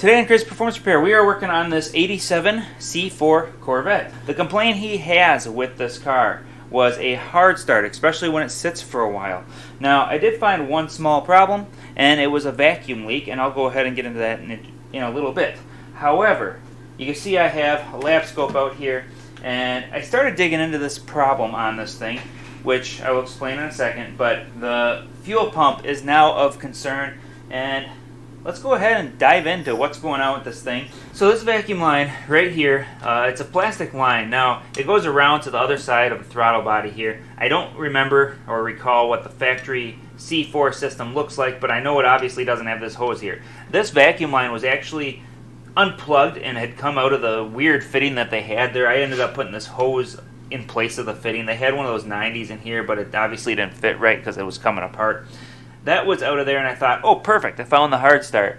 Today on Crazed Performance Repair, we are working on this 87 C4 Corvette. The complaint he has with this car was a hard start, especially when it sits for a while. Now, I did find one small problem, and it was a vacuum leak, and I'll go ahead and get into that in a little bit. However, you can see I have a lab scope out here, and I started digging into this problem on this thing, which I will explain in a second, but the fuel pump is now of concern, and let's go ahead and dive into what's going on with this thing. So this vacuum line right here, it's a plastic line. Now, it goes around to the other side of the throttle body here. I don't remember or recall what the factory C4 system looks like, but I know it obviously doesn't have this hose here. This vacuum line was actually unplugged and had come out of the weird fitting that they had there. I ended up putting this hose in place of the fitting. They had one of those 90s in here, but it obviously didn't fit right because it was coming apart. That was out of there, and I thought, oh, perfect, I found the hard start.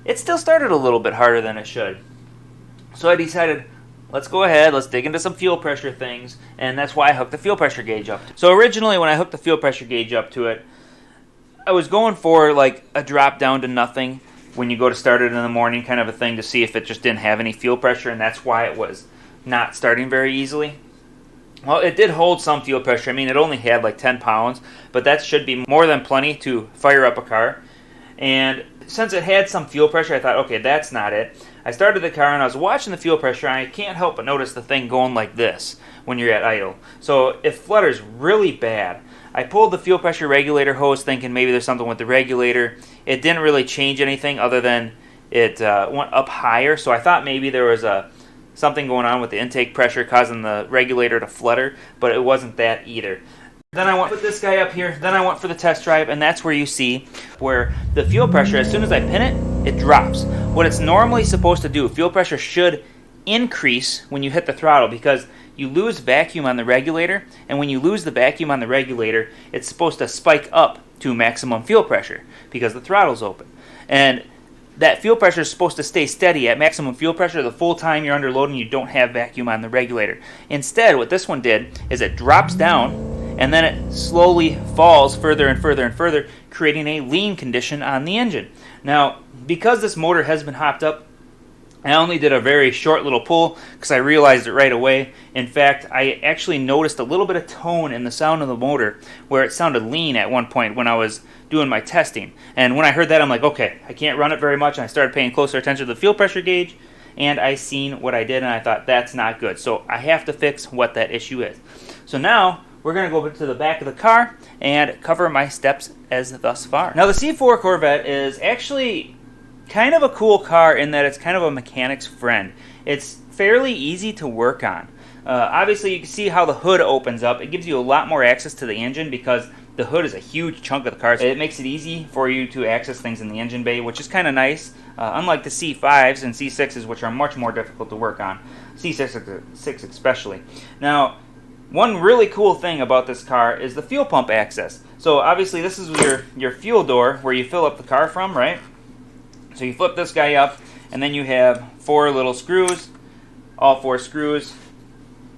It still started a little bit harder than it should. So I decided, let's go ahead, let's dig into some fuel pressure things, and that's why I hooked the fuel pressure gauge up. So originally, when I hooked the fuel pressure gauge up to it, I was going for like a drop down to nothing when you go to start it in the morning, kind of a thing to see if it just didn't have any fuel pressure, and that's why it was not starting very easily. Well, it did hold some fuel pressure. I mean, it only had like 10 pounds, but that should be more than plenty to fire up a car. And since it had some fuel pressure, I thought, okay, that's not it. I started the car and I was watching the fuel pressure, and I can't help but notice the thing going like this when you're at idle. So it flutters really bad. I pulled the fuel pressure regulator hose thinking maybe there's something with the regulator. It didn't really change anything other than it went up higher, so I thought maybe there was something going on with the intake pressure causing the regulator to flutter, but it wasn't that either. Then I went with this guy up here, then I went for the test drive, and that's where you see where the fuel pressure, as soon as I pin it, it drops. What it's normally supposed to do, fuel pressure should increase when you hit the throttle because you lose vacuum on the regulator, and when you lose the vacuum on the regulator, it's supposed to spike up to maximum fuel pressure because the throttle's open. And that fuel pressure is supposed to stay steady at maximum fuel pressure the full time you're under load and you don't have vacuum on the regulator. Instead, what this one did is it drops down and then it slowly falls further and further and further, creating a lean condition on the engine. Now, because this motor has been hopped up, I only did a very short little pull because I realized it right away. In fact, I actually noticed a little bit of tone in the sound of the motor where it sounded lean at one point when I was doing my testing. And when I heard that, I'm like, okay, I can't run it very much. And I started paying closer attention to the fuel pressure gauge, and I seen what I did, and I thought, that's not good. So I have to fix what that issue is. So now we're going to go to the back of the car and cover my steps as thus far. Now the C4 Corvette is actually kind of a cool car in that it's kind of a mechanic's friend. It's fairly easy to work on. Obviously, you can see how the hood opens up. It gives you a lot more access to the engine because the hood is a huge chunk of the car. So it makes it easy for you to access things in the engine bay, which is kind of nice, unlike the C5s and C6s, which are much more difficult to work on. C6 especially. Now, one really cool thing about this car is the fuel pump access. So obviously, this is your fuel door where you fill up the car from, right? So you flip this guy up, and then you have 4 little screws, all 4 screws.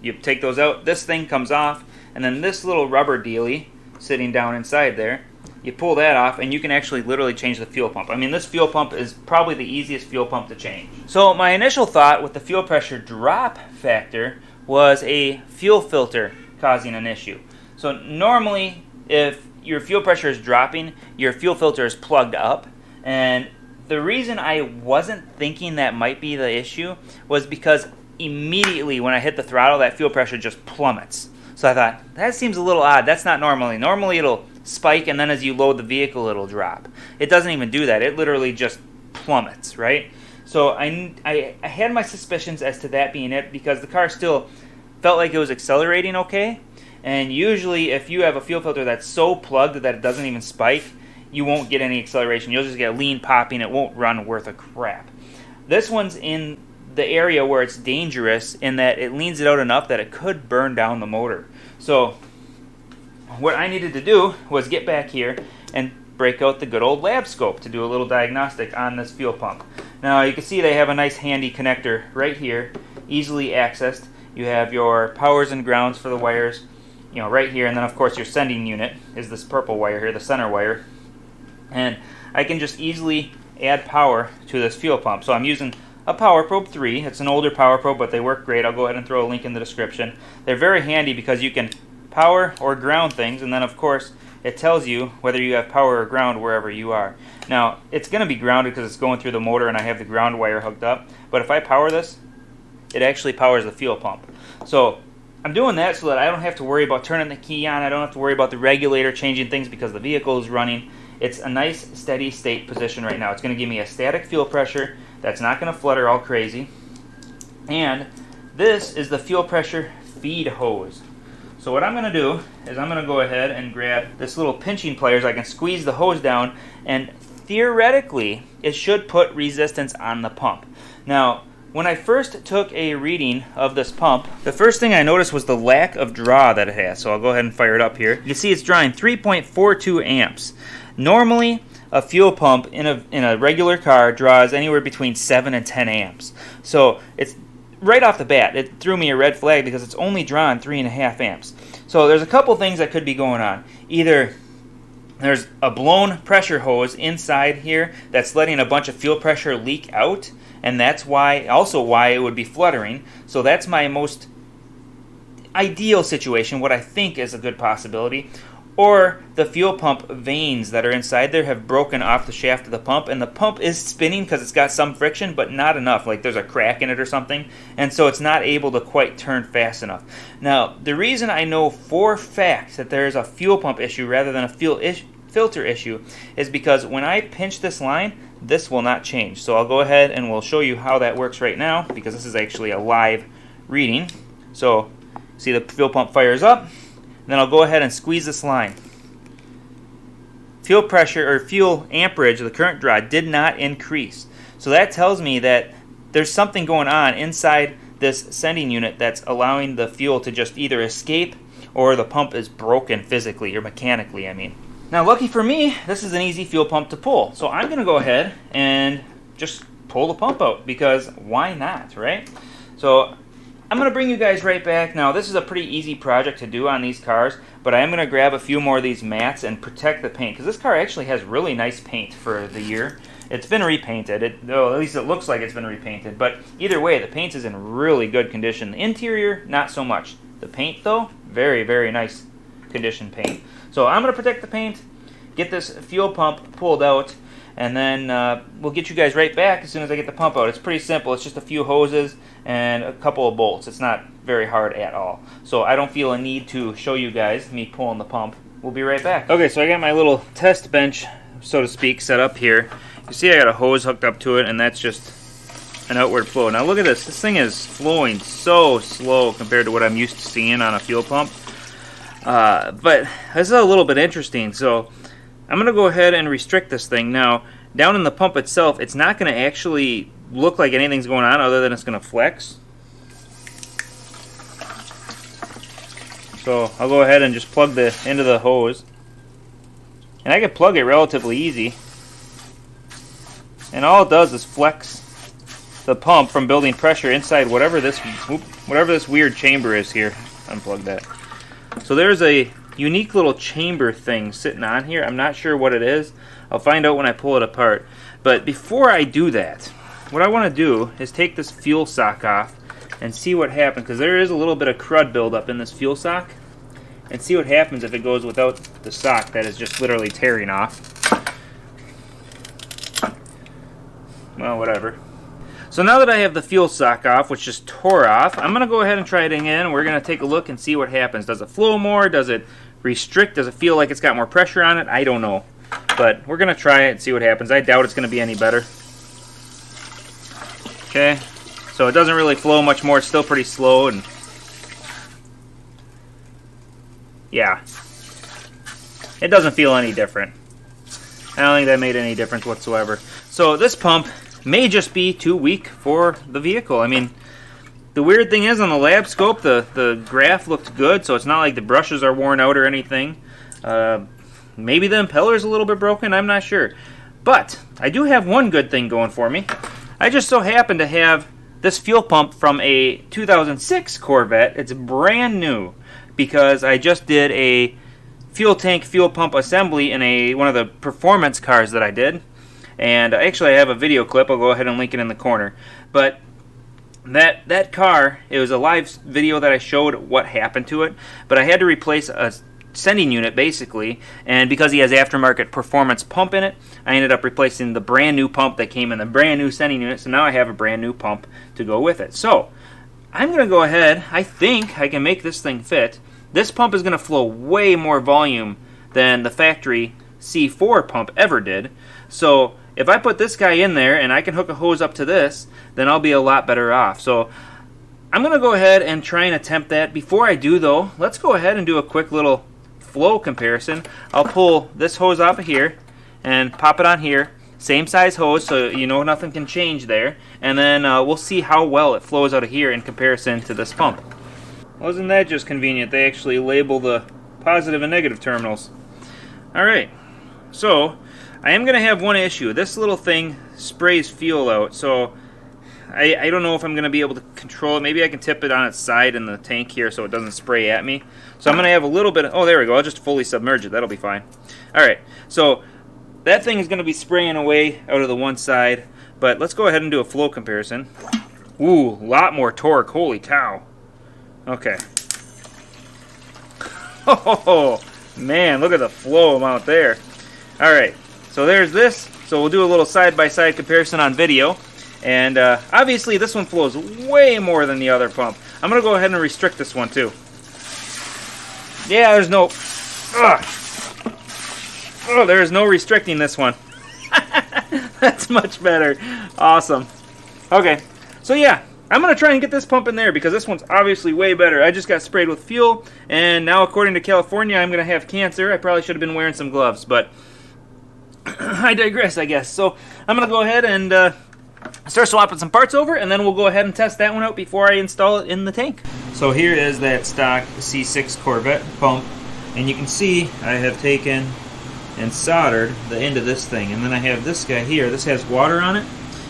You take those out, this thing comes off, and then this little rubber dealie sitting down inside there, you pull that off, and you can actually literally change the fuel pump. I mean, this fuel pump is probably the easiest fuel pump to change. So my initial thought with the fuel pressure drop factor was a fuel filter causing an issue. So normally, if your fuel pressure is dropping, your fuel filter is plugged up, and the reason I wasn't thinking that might be the issue was because immediately when I hit the throttle, that fuel pressure just plummets. So I thought, that seems a little odd. That's not normally. Normally it'll spike, and then as you load the vehicle, it'll drop. It doesn't even do that. It literally just plummets, right? So I had my suspicions as to that being it because the car still felt like it was accelerating okay. And usually if you have a fuel filter that's so plugged that it doesn't even spike, you won't get any acceleration. You'll just get lean popping. It won't run worth a crap. This one's in the area where it's dangerous in that it leans it out enough that it could burn down the motor. So what I needed to do was get back here and break out the good old lab scope to do a little diagnostic on this fuel pump. Now you can see they have a nice handy connector right here, easily accessed. You have your powers and grounds for the wires, right here, and then of course your sending unit is this purple wire here, the center wire. And I can just easily add power to this fuel pump. So I'm using a Power Probe 3. It's an older Power Probe, but they work great. I'll go ahead and throw a link in the description. They're very handy because you can power or ground things, and then of course it tells you whether you have power or ground wherever you are. Now, it's going to be grounded because it's going through the motor and I have the ground wire hooked up, but if I power this, it actually powers the fuel pump. So I'm doing that so that I don't have to worry about turning the key on. I don't have to worry about the regulator changing things because the vehicle is running. It's a nice steady state position right now. It's going to give me a static fuel pressure that's not going to flutter all crazy. And this is the fuel pressure feed hose. So what I'm going to do is I'm going to go ahead and grab this little pinching pliers. I can squeeze the hose down, and theoretically it should put resistance on the pump. Now, when I first took a reading of this pump, the first thing I noticed was the lack of draw that it has. So I'll go ahead and fire it up here. You can see it's drawing 3.42 amps. Normally, a fuel pump in a regular car draws anywhere between 7 and 10 amps. So it's right off the bat, it threw me a red flag because it's only drawn 3.5 amps. So there's a couple things that could be going on. Either there's a blown pressure hose inside here that's letting a bunch of fuel pressure leak out, and that's also why it would be fluttering. So that's my most ideal situation, what I think is a good possibility. Or the fuel pump vanes that are inside there have broken off the shaft of the pump, and the pump is spinning because it's got some friction, but not enough. Like there's a crack in it or something, and so it's not able to quite turn fast enough. Now, the reason I know for fact that there's a fuel pump issue rather than a filter issue is because when I pinch this line, this will not change. So I'll go ahead and we'll show you how that works right now, because this is actually a live reading. So see the fuel pump fires up. Then I'll go ahead and squeeze this line. Fuel pressure or fuel amperage of the current draw did not increase. So that tells me that there's something going on inside this sending unit that's allowing the fuel to just either escape or the pump is broken physically or mechanically, I mean. Now, lucky for me, this is an easy fuel pump to pull. So I'm going to go ahead and just pull the pump out, because why not, right? So I'm going to bring you guys right back. Now, this is a pretty easy project to do on these cars, but I am going to grab a few more of these mats and protect the paint, because this car actually has really nice paint for the year. It's been repainted, at least it looks like it's been repainted, but either way, the paint is in really good condition. The interior, not so much. The paint, though, very, very nice condition paint. So I'm going to protect the paint, get this fuel pump pulled out, and then we'll get you guys right back as soon as I get the pump out. It's pretty simple. It's just a few hoses and a couple of bolts. It's not very hard at all. So I don't feel a need to show you guys me pulling the pump. We'll be right back. Okay, so I got my little test bench, so to speak, set up here. You see I got a hose hooked up to it, and that's just an outward flow. Now look at this. This thing is flowing so slow compared to what I'm used to seeing on a fuel pump. But this is a little bit interesting. So I'm going to go ahead and restrict this thing. Now, down in the pump itself, it's not going to actually look like anything's going on other than it's going to flex. So I'll go ahead and just plug the end of the hose. And I can plug it relatively easy. And all it does is flex the pump from building pressure inside whatever this weird chamber is here. Unplug that. So there's a unique little chamber thing sitting on here. I'm not sure what it is. I'll find out when I pull it apart. But before I do that, what I want to do is take this fuel sock off and see what happens, because there is a little bit of crud buildup in this fuel sock, and see what happens if it goes without the sock that is just literally tearing off. Well, whatever. So now that I have the fuel sock off, which just tore off, I'm going to go ahead and try it again. We're going to take a look and see what happens. Does it flow more? Does it restrict? Does it feel like it's got more pressure on it? I don't know. But we're going to try it and see what happens. I doubt it's going to be any better. Okay. So it doesn't really flow much more. It's still pretty slow. And yeah. It doesn't feel any different. I don't think that made any difference whatsoever. So this pump may just be too weak for the vehicle. I mean, the weird thing is on the lab scope, the graph looked good, so it's not like the brushes are worn out or anything. Maybe the impeller's a little bit broken, I'm not sure. But I do have one good thing going for me. I just so happen to have this fuel pump from a 2006 Corvette. It's brand new because I just did a fuel tank fuel pump assembly in one of the performance cars that I did. And actually I have a video clip. I'll go ahead and link it in the corner. But that car, it was a live video that I showed what happened to it, but I had to replace a sending unit basically, and because he has aftermarket performance pump in it, I ended up replacing the brand new pump that came in the brand new sending unit, so now I have a brand new pump to go with it. So I'm going to go ahead, I think I can make this thing fit. This pump is going to flow way more volume than the factory C4 pump ever did, so if I put this guy in there and I can hook a hose up to this, then I'll be a lot better off. So I'm going to go ahead and try and attempt that. Before I do though, let's go ahead and do a quick little flow comparison. I'll pull this hose off of here and pop it on here. Same size hose, so you know nothing can change there. And then we'll see how well it flows out of here in comparison to this pump. Wasn't that just convenient? They actually label the positive and negative terminals. Alright, so I am going to have one issue. This little thing sprays fuel out, so I don't know if I'm going to be able to control it. Maybe I can tip it on its side in the tank here so it doesn't spray at me. So I'm going to have a little bit of, oh, there we go. I'll just fully submerge it. That'll be fine. All right, so that thing is going to be spraying away out of the one side, but let's go ahead and do a flow comparison. Ooh, a lot more torque. Holy cow. Okay. Oh, man, look at the flow amount there. All right, so there's this. So we'll do a little side-by-side comparison on video. And obviously this one flows way more than the other pump. I'm going to go ahead and restrict this one too. Yeah, there's no... Oh, there is no restricting this one. That's much better. Awesome. Okay, so yeah, I'm going to try and get this pump in there because this one's obviously way better. I just got sprayed with fuel, and now according to California, I'm going to have cancer. I probably should have been wearing some gloves, but I digress, I guess. So I'm going to go ahead and... start swapping some parts over, and then we'll go ahead and test that one out before I install it in the tank. So here is that stock C6 Corvette pump, and you can see I have taken and soldered the end of this thing, and then I have this guy here. This has water on it,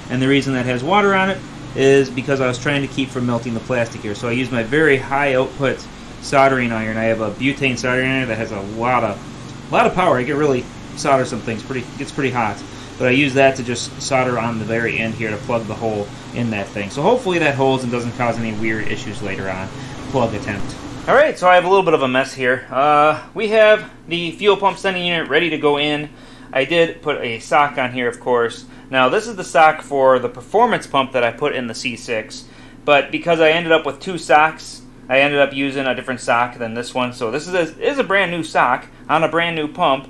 and the reason that has water on it is because I was trying to keep from melting the plastic here. So I use my very high output soldering iron. I have a butane soldering iron that has a lot of power. I can really solder some things. Gets pretty hot. But I use that to just solder on the very end here to plug the hole in that thing. So hopefully that holds and doesn't cause any weird issues later on. Plug attempt. Alright, so I have a little bit of a mess here. We have the fuel pump sending unit ready to go in. I did put a sock on here, of course. Now this is the sock for the performance pump that I put in the C6. But because I ended up with two socks, I ended up using a different sock than this one. So this is a brand new sock on a brand new pump.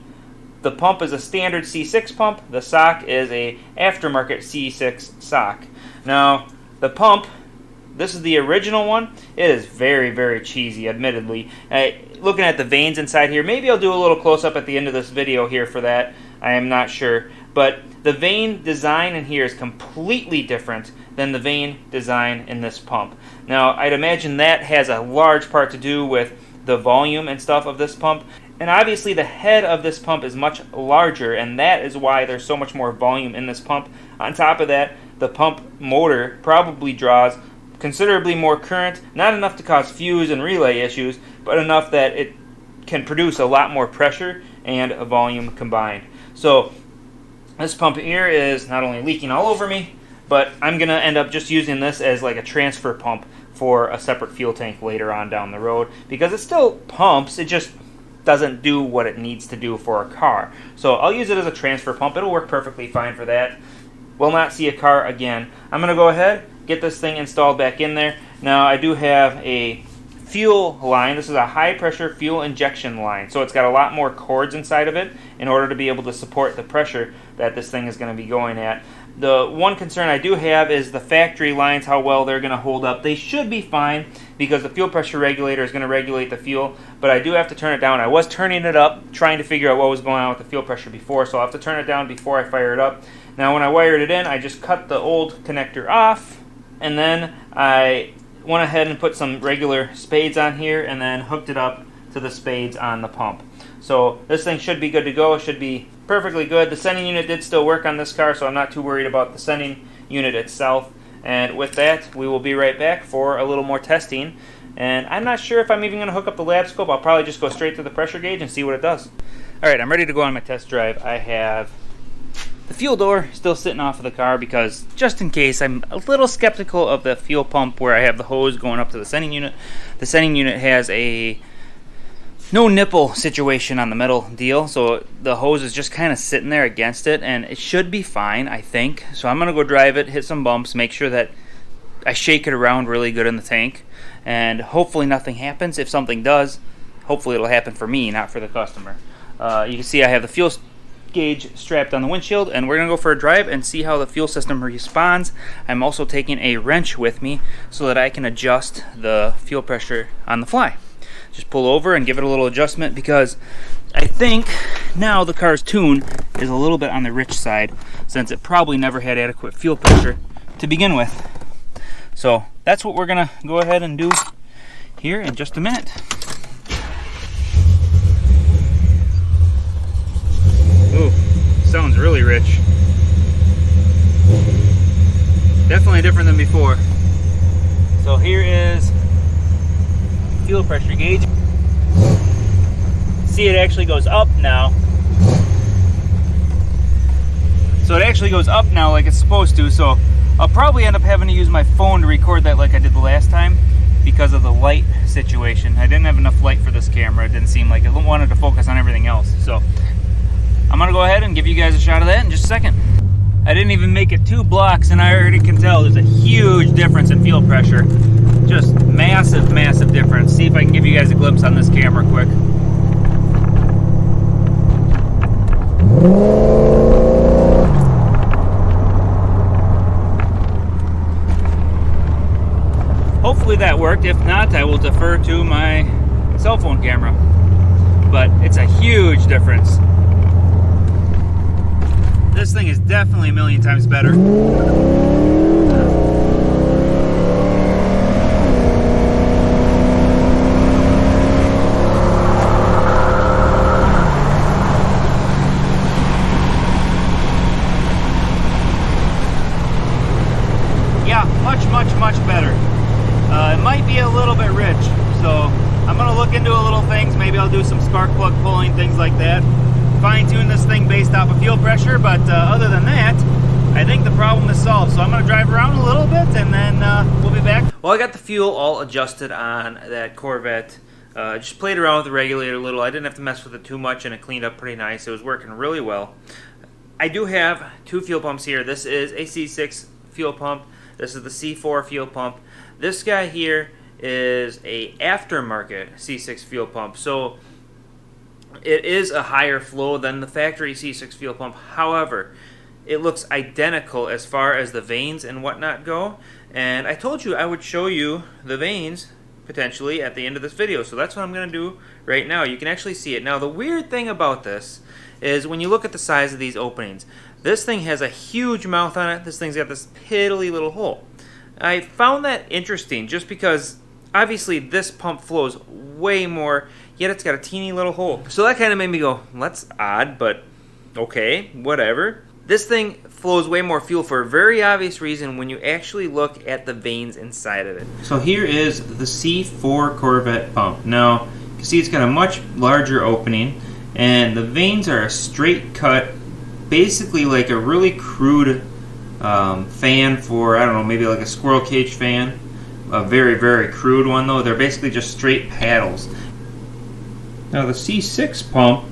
The pump is a standard C6 pump. The sock is a aftermarket C6 sock. Now, the pump, this is the original one. It is very, very cheesy, admittedly. Looking at the veins inside here, maybe I'll do a little close-up at the end of this video here for that. I am not sure. But the vein design in here is completely different than the vein design in this pump. Now, I'd imagine that has a large part to do with the volume and stuff of this pump. And obviously the head of this pump is much larger, and that is why there's so much more volume in this pump. On top of that, the pump motor probably draws considerably more current, not enough to cause fuse and relay issues, but enough that it can produce a lot more pressure and a volume combined. So this pump here is not only leaking all over me, but I'm going to end up just using this as like a transfer pump for a separate fuel tank later on down the road, because it still pumps, it just doesn't do what it needs to do for a car. So I'll use it as a transfer pump. It'll work perfectly fine for that. Will not see a car again. I'm going to go ahead, get this thing installed back in there. Now I do have a fuel line. This is a high pressure fuel injection line. So it's got a lot more cords inside of it in order to be able to support the pressure that this thing is going to be going at. The one concern I do have is the factory lines, how well they're going to hold up. They should be fine because the fuel pressure regulator is going to regulate the fuel, but I do have to turn it down. I was turning it up, trying to figure out what was going on with the fuel pressure before, so I'll have to turn it down before I fire it up. Now when I wired it in, I just cut the old connector off, and then I went ahead and put some regular spades on here and then hooked it up to the spades on the pump. So this thing should be good to go. It should be perfectly good. The sending unit did still work on this car, so I'm not too worried about the sending unit itself. And with that, we will be right back for a little more testing. And I'm not sure if I'm even going to hook up the lab scope. I'll probably just go straight to the pressure gauge and see what it does. Alright, I'm ready to go on my test drive. I have The fuel door is still sitting off of the car because just in case, I'm a little skeptical of the fuel pump where I have the hose going up to the sending unit. The sending unit has a no nipple situation on the metal deal, so the hose is just kind of sitting there against it, and it should be fine, I think. So I'm going to go drive it, hit some bumps, make sure that I shake it around really good in the tank, and hopefully nothing happens. If something does, hopefully it'll happen for me, not for the customer. You can see I have the fuel gauge strapped on the windshield, and we're going to go for a drive and see how the fuel system responds. I'm also taking a wrench with me so that I can adjust the fuel pressure on the fly. Just pull over and give it a little adjustment, because I think now the car's tune is a little bit on the rich side, since it probably never had adequate fuel pressure to begin with. So that's what we're going to go ahead and do here in just a minute. Ooh, sounds really rich. Definitely different than before. So here is fuel pressure gauge. See, it actually goes up now. So it actually goes up now like it's supposed to. So I'll probably end up having to use my phone to record that like I did the last time because of the light situation. I didn't have enough light for this camera. It didn't seem like it wanted to focus on everything else. So I'm gonna go ahead and give you guys a shot of that in just a second. I didn't even make it 2 blocks and I already can tell there's a huge difference in fuel pressure. Just massive, massive difference. See if I can give you guys a glimpse on this camera quick. Hopefully that worked. If not, I will defer to my cell phone camera. But it's a huge difference. This thing is definitely a million times better. Yeah, much better. It might be a little bit rich, so I'm going to look into a little things. Maybe I'll do some spark plug pulling, things like that. Fine-tune this thing based off of fuel pressure, but other than that, I think the problem is solved. So I'm going to drive around a little bit, and then we'll be back. Well, I got the fuel all adjusted on that Corvette. Just played around with the regulator a little. I didn't have to mess with it too much, and it cleaned up pretty nice. It was working really well. I do have 2 fuel pumps here. This is a C6 fuel pump. This is the C4 fuel pump. This guy here is a aftermarket C6 fuel pump. So it is a higher flow than the factory C6 fuel pump. However, it looks identical as far as the vanes and whatnot go. And I told you I would show you the vanes potentially at the end of this video. So that's what I'm going to do right now. You can actually see it. Now, the weird thing about this is when you look at the size of these openings, this thing has a huge mouth on it. This thing's got this piddly little hole. I found that interesting just because obviously this pump flows way more, yet it's got a teeny little hole. So that kind of made me go, well, that's odd, but okay, whatever. This thing flows way more fuel for a very obvious reason when you actually look at the vanes inside of it. So here is the C4 Corvette pump. Now, you can see it's got a much larger opening, and the vanes are a straight cut, basically like a really crude fan for, I don't know, maybe like a squirrel cage fan. A very, very crude one though. They're basically just straight paddles. Now the C6 pump,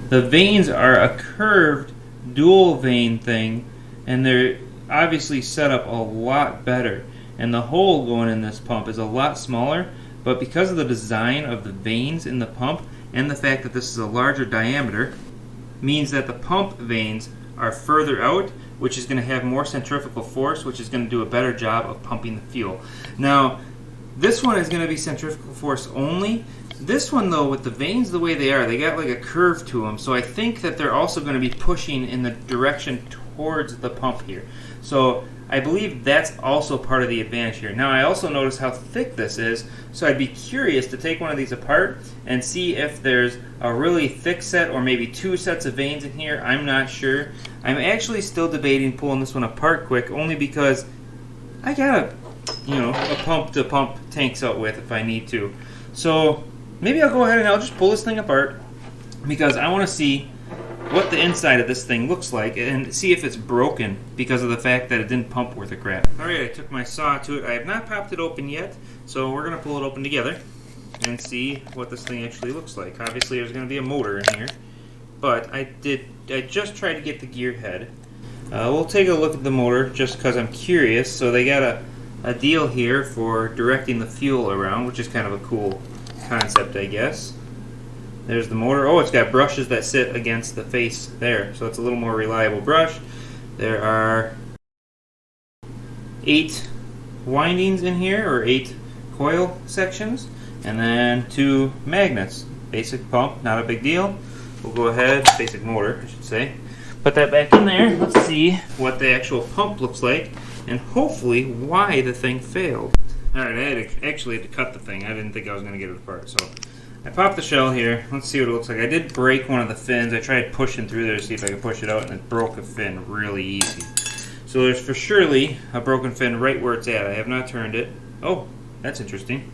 the vanes are a curved dual vane thing, and they're obviously set up a lot better. And the hole going in this pump is a lot smaller, but because of the design of the vanes in the pump and the fact that this is a larger diameter, means that the pump vanes are further out, which is going to have more centrifugal force, which is going to do a better job of pumping the fuel. Now, this one is going to be centrifugal force only. This one, though, with the vanes the way they are, they got like a curve to them, so I think that they're also going to be pushing in the direction towards the pump here. So I believe that's also part of the advantage here. Now, I also notice how thick this is, so I'd be curious to take one of these apart and see if there's a really thick set or maybe 2 sets of vanes in here. I'm not sure. I'm actually still debating pulling this one apart quick, only because I got a pump-to-pump tanks out with if I need to. So maybe I'll go ahead and I'll just pull this thing apart because I want to see what the inside of this thing looks like and see if it's broken because of the fact that it didn't pump worth a crap. Alright, I took my saw to it. I have not popped it open yet, so we're going to pull it open together and see what this thing actually looks like. Obviously there's going to be a motor in here, but I just tried to get the gear head. We'll take a look at the motor just because I'm curious. So they got a deal here for directing the fuel around, which is kind of a cool concept, I guess. There's the motor. Oh, it's got brushes that sit against the face there, so it's a little more reliable brush. There are 8 windings in here, or 8 coil sections, and then 2 magnets. Basic pump, not a big deal. We'll go ahead, basic motor, I should say. Put that back in there. Let's see what the actual pump looks like, and hopefully why the thing failed. Alright, I actually had to cut the thing. I didn't think I was going to get it apart, so I popped the shell here. Let's see what it looks like. I did break one of the fins. I tried pushing through there to see if I could push it out, and it broke a fin really easy. So there's for surely a broken fin right where it's at. I have not turned it. Oh, that's interesting.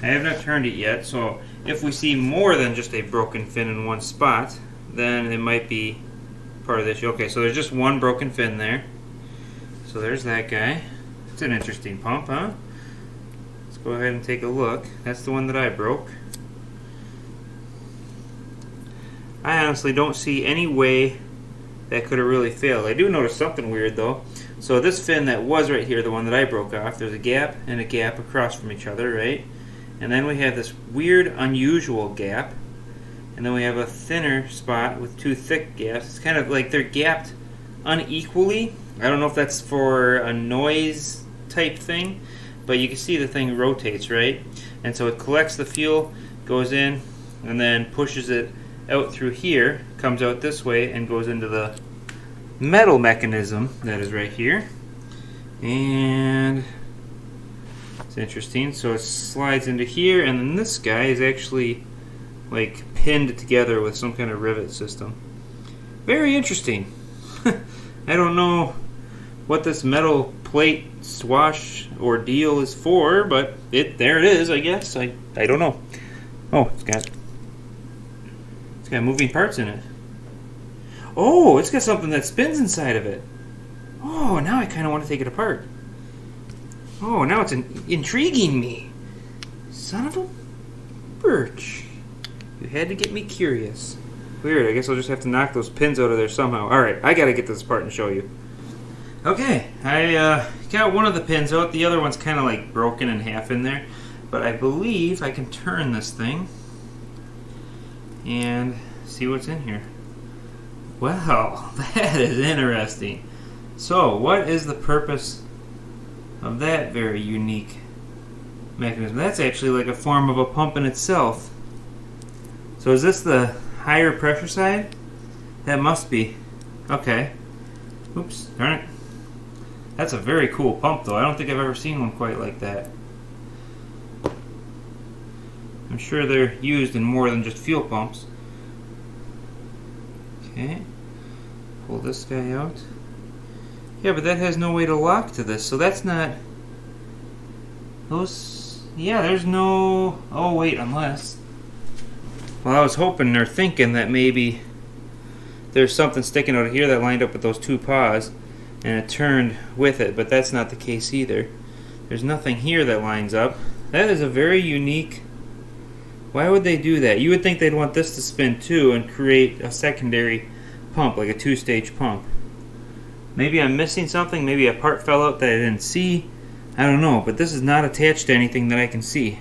I have not turned it yet, so if we see more than just a broken fin in one spot, then it might be part of the issue. Okay, so there's just one broken fin there. So there's that guy. It's an interesting pump, huh? Let's go ahead and take a look. That's the one that I broke. I honestly don't see any way that could have really failed. I do notice something weird though. So this fin that was right here, the one that I broke off, there's a gap and a gap across from each other, right? And then we have this weird, unusual gap. And then we have a thinner spot with 2 thick gaps. It's kind of like they're gapped unequally. I don't know if that's for a noise type thing, but you can see the thing rotates, right? And so it collects the fuel, goes in, and then pushes it out through here, comes out this way, and goes into the metal mechanism that is right here. And it's interesting. So it slides into here, and then this guy is actually like pinned together with some kind of rivet system. Very interesting. I don't know what this metal plate swash ordeal is for, but there it is, I guess. I don't know. Oh, it's got moving parts in it. Oh, it's got something that spins inside of it. Oh, now I kind of want to take it apart. Oh, now it's intriguing me. Son of a birch. You had to get me curious. Weird, I guess I'll just have to knock those pins out of there somehow. Alright, I gotta get this apart and show you. Okay, I got one of the pins out. The other one's kind of like broken in half in there. But I believe I can turn this thing and see what's in here. Well, that is interesting. So, what is the purpose of that very unique mechanism? That's actually like a form of a pump in itself. So is this the higher pressure side? That must be. Okay. Oops, darn it. That's a very cool pump though. I don't think I've ever seen one quite like that. I'm sure they're used in more than just fuel pumps. Okay. Pull this guy out. Yeah, but that has no way to lock to this, so that's not... Those... Yeah, there's no... Oh, wait, unless... Well, I was hoping or thinking that maybe there's something sticking out of here that lined up with those 2 paws, and it turned with it, but that's not the case either. There's nothing here that lines up. That is a very unique... Why would they do that? You would think they'd want this to spin too and create a secondary pump, like a 2-stage pump. Maybe I'm missing something. Maybe a part fell out that I didn't see. I don't know, but this is not attached to anything that I can see.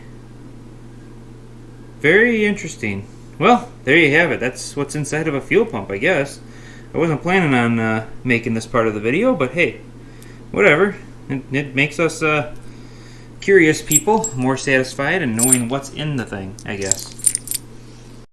Very interesting. Well, there you have it. That's what's inside of a fuel pump, I guess. I wasn't planning on making this part of the video, but hey, whatever. It makes us curious people more satisfied in knowing what's in the thing, I guess.